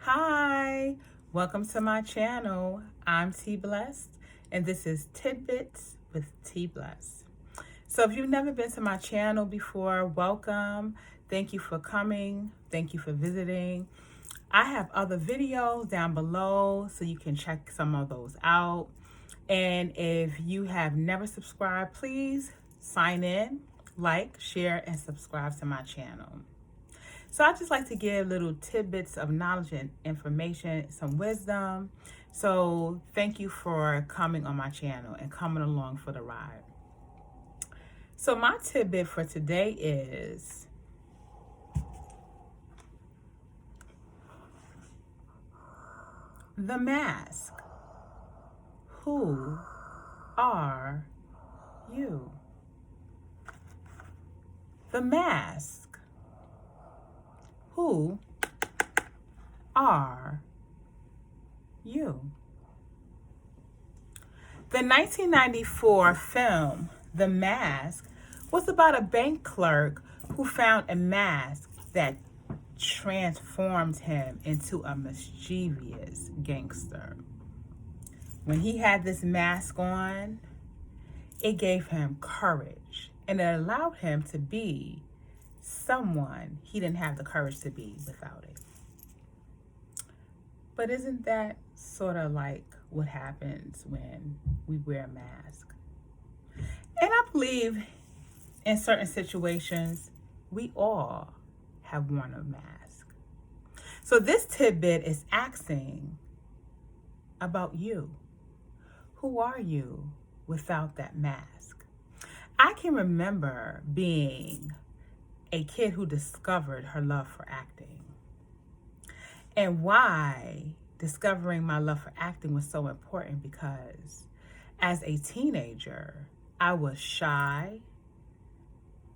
Hi, welcome to my channel. I'm T Blessed, and this is Tidbits with T Blessed. So if you've never been to my channel before, welcome. Thank you for coming. Thank you for visiting. I have other videos down below, so you can check some of those out. And if you have never subscribed, please sign in, like, share, and subscribe to my channel. So I just like to give little tidbits of knowledge and information, some wisdom. So thank you for coming on my channel and coming along for the ride. So my tidbit for today is the mask. Who are you? The mask. Who are you? The 1994 film, The Mask, was about a bank clerk who found a mask that transformed him into a mischievous gangster. When he had this mask on, it gave him courage and it allowed him to be someone he didn't have the courage to be without it. But isn't that sort of like what happens when we wear a mask? And I believe in certain situations, we all have worn a mask. So this tidbit is asking about you. Who are you without that mask? I can remember being a kid who discovered her love for acting. And why discovering my love for acting was so important, because as a teenager, I was shy,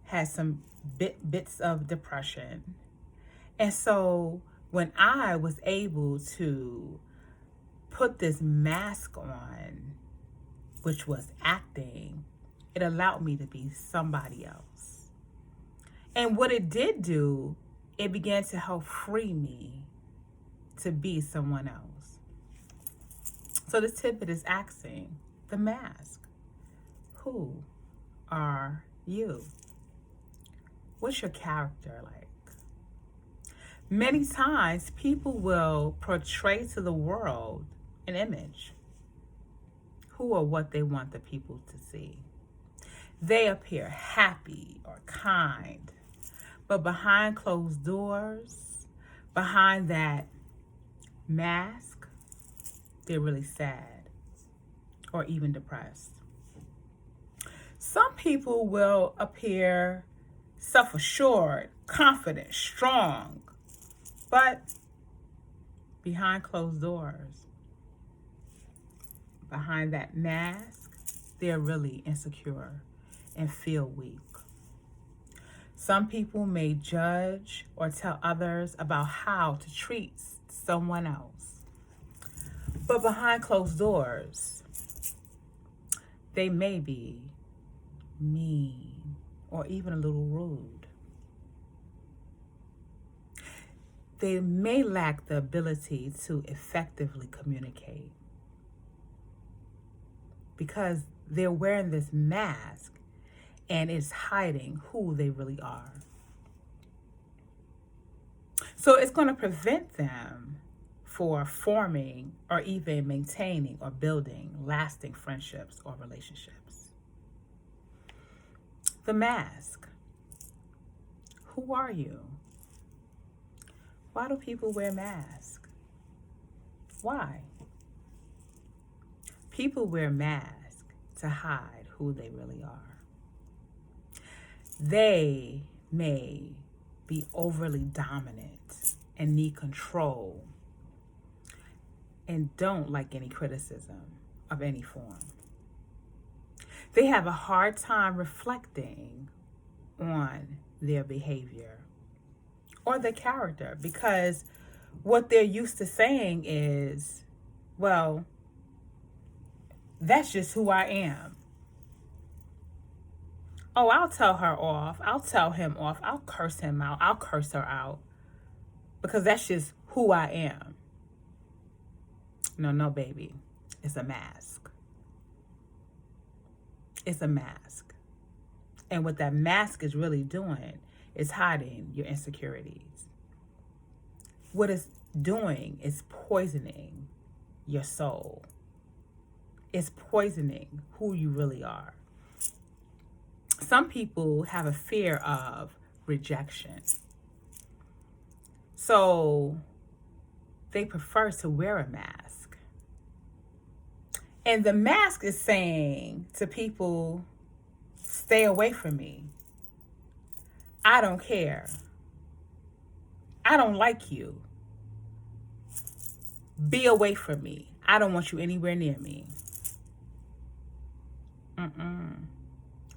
had some bits of depression. And so when I was able to put this mask on, which was acting, it allowed me to be somebody else. And what it did do, it began to help free me to be someone else. So the tidbit is asking the mask. Who are you? What's your character like? Many times people will portray to the world an image, who or what they want the people to see. They appear happy or kind, but behind closed doors, behind that mask, they're really sad or even depressed. Some people will appear self-assured, confident, strong, but behind closed doors, behind that mask, they're really insecure and feel weak. Some people may judge or tell others about how to treat someone else. But behind closed doors, they may be mean or even a little rude. They may lack the ability to effectively communicate because they're wearing this mask and it's hiding who they really are. So it's going to prevent them from forming or even maintaining or building lasting friendships or relationships. The mask. Who are you? Why do people wear masks? Why? People wear masks to hide who they really are. They may be overly dominant and need control and don't like any criticism of any form. They have a hard time reflecting on their behavior or their character, because what they're used to saying is, well, that's just who I am. Oh, I'll tell her off. I'll tell him off. I'll curse him out. I'll curse her out because that's just who I am. No, baby. It's a mask. It's a mask. And what that mask is really doing is hiding your insecurities. What it's doing is poisoning your soul. It's poisoning who you really are. Some people have a fear of rejection. So they prefer to wear a mask. And the mask is saying to people, stay away from me. I don't care. I don't like you. Be away from me. I don't want you anywhere near me.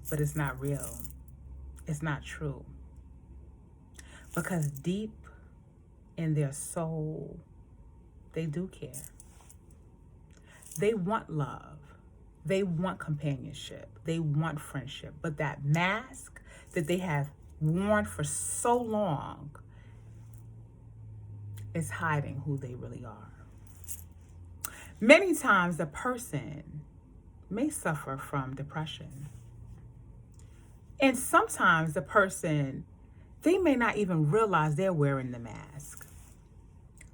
But it's not real. It's not true. Because deep in their soul, they do care. They want love. They want companionship. They want friendship. But that mask that they have worn for so long is hiding who they really are. Many times a person may suffer from depression. And sometimes the person, they may not even realize they're wearing the mask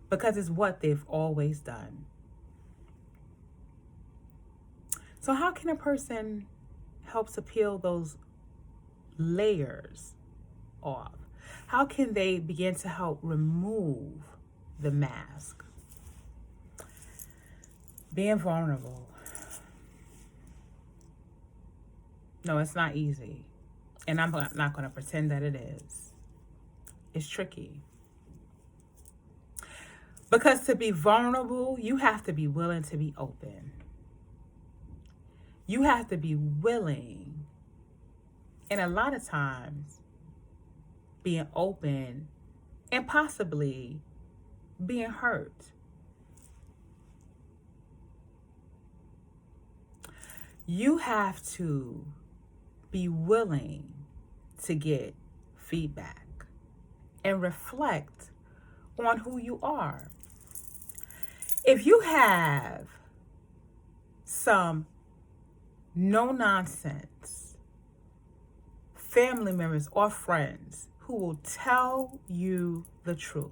because it's what they've always done. So how can a person help to peel those layers off? How can they begin to help remove the mask? Being vulnerable. No, it's not easy. And I'm not going to pretend that it is. It's tricky. Because to be vulnerable, you have to be willing to be open. You have to be willing. And a lot of times, being open and possibly being hurt. You have to be willing to get feedback and reflect on who you are. If you have some no-nonsense family members or friends who will tell you the truth,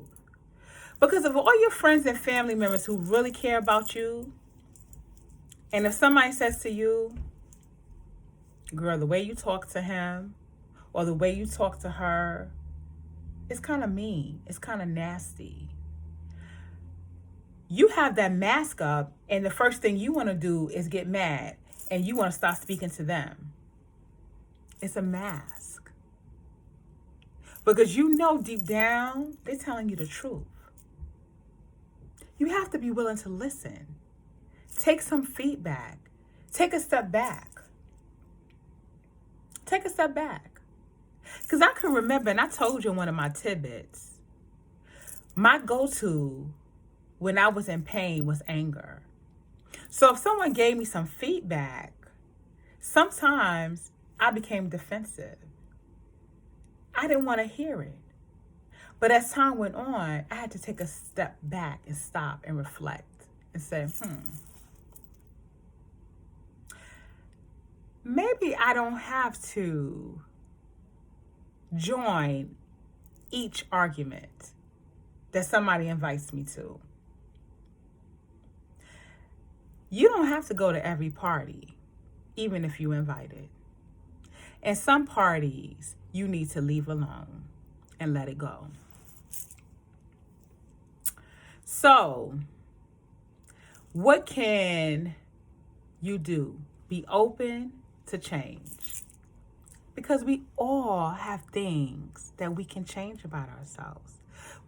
because of all your friends and family members who really care about you, and if somebody says to you, girl, the way you talk to him or the way you talk to her, it's kind of mean. It's kind of nasty. You have that mask up, and the first thing you want to do is get mad, and you want to stop speaking to them. It's a mask. Because you know deep down, they're telling you the truth. You have to be willing to listen. Take some feedback. Take a step back. Take a step back. Because I can remember, and I told you in one of my tidbits, my go-to when I was in pain was anger. So if someone gave me some feedback, sometimes I became defensive. I didn't want to hear it. But as time went on, I had to take a step back and stop and reflect and say, maybe I don't have to join each argument that somebody invites me to. You don't have to go to every party, even if you invited. And some parties you need to leave alone and let it go. So, what can you do? Be open to change. Because we all have things that we can change about ourselves.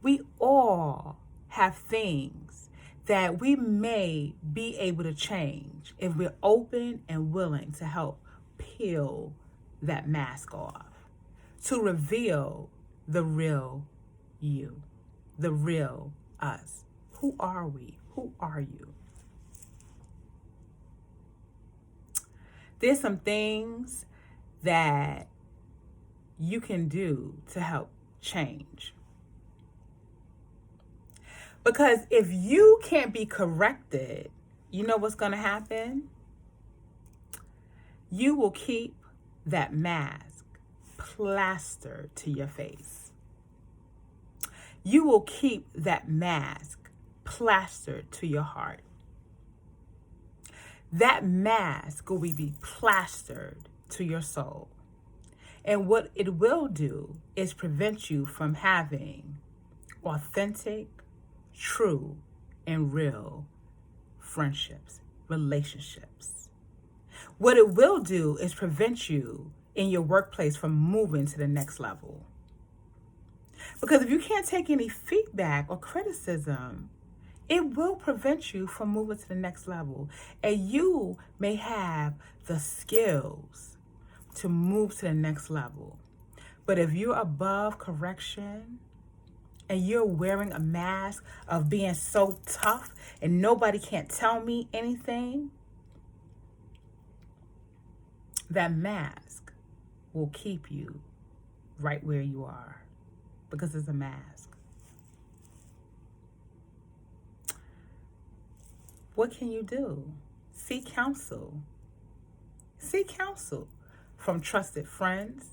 We all have things that we may be able to change if we're open and willing to help peel that mask off, to reveal the real you, the real us. Who are we? Who are you? There's some things that you can do to help change. Because if you can't be corrected, you know what's going to happen? You will keep that mask plastered to your face. You will keep that mask plastered to your heart. That mask will be plastered to your soul. And what it will do is prevent you from having authentic, true, and real friendships, relationships. What it will do is prevent you in your workplace from moving to the next level. Because if you can't take any feedback or criticism, it will prevent you from moving to the next level. And you may have the skills to move to the next level. But if you're above correction and you're wearing a mask of being so tough and nobody can't tell me anything, that mask will keep you right where you are because it's a mask. What can you do? Seek counsel. Seek counsel from trusted friends,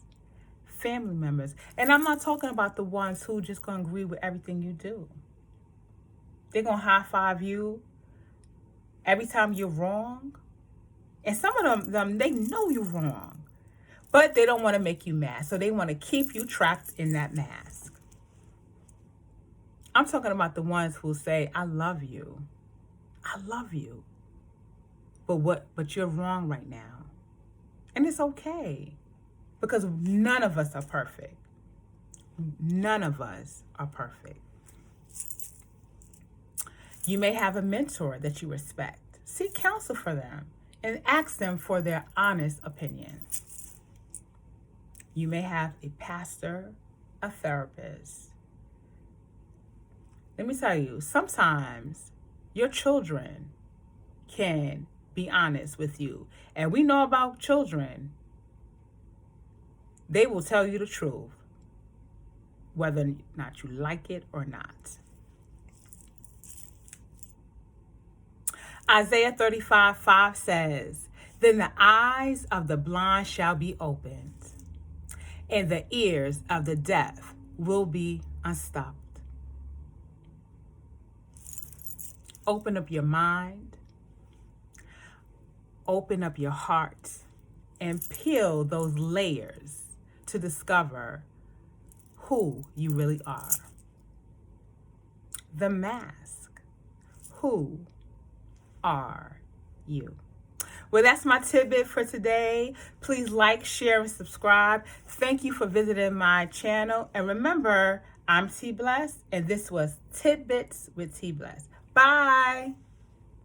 family members. And I'm not talking about the ones who just going to agree with everything you do. They're going to high five you every time you're wrong. And some of them, they know you're wrong, but they don't want to make you mad. So they want to keep you trapped in that mask. I'm talking about the ones who say, I love you. I love you. But you're wrong right now. And it's okay. Because none of us are perfect. None of us are perfect. You may have a mentor that you respect. Seek counsel for them and ask them for their honest opinion. You may have a pastor, a therapist. Let me tell you, sometimes your children can be honest with you. And we know about children. They will tell you the truth, whether or not you like it or not. Isaiah 35:5 says, then the eyes of the blind shall be opened, and the ears of the deaf will be unstopped. Open up your mind, open up your heart, and peel those layers to discover who you really are. The mask. Who are you? Well, that's my tidbit for today. Please like, share, and subscribe. Thank you for visiting my channel. And remember, I'm T Blessed, and this was Tidbits with T Blessed. Bye.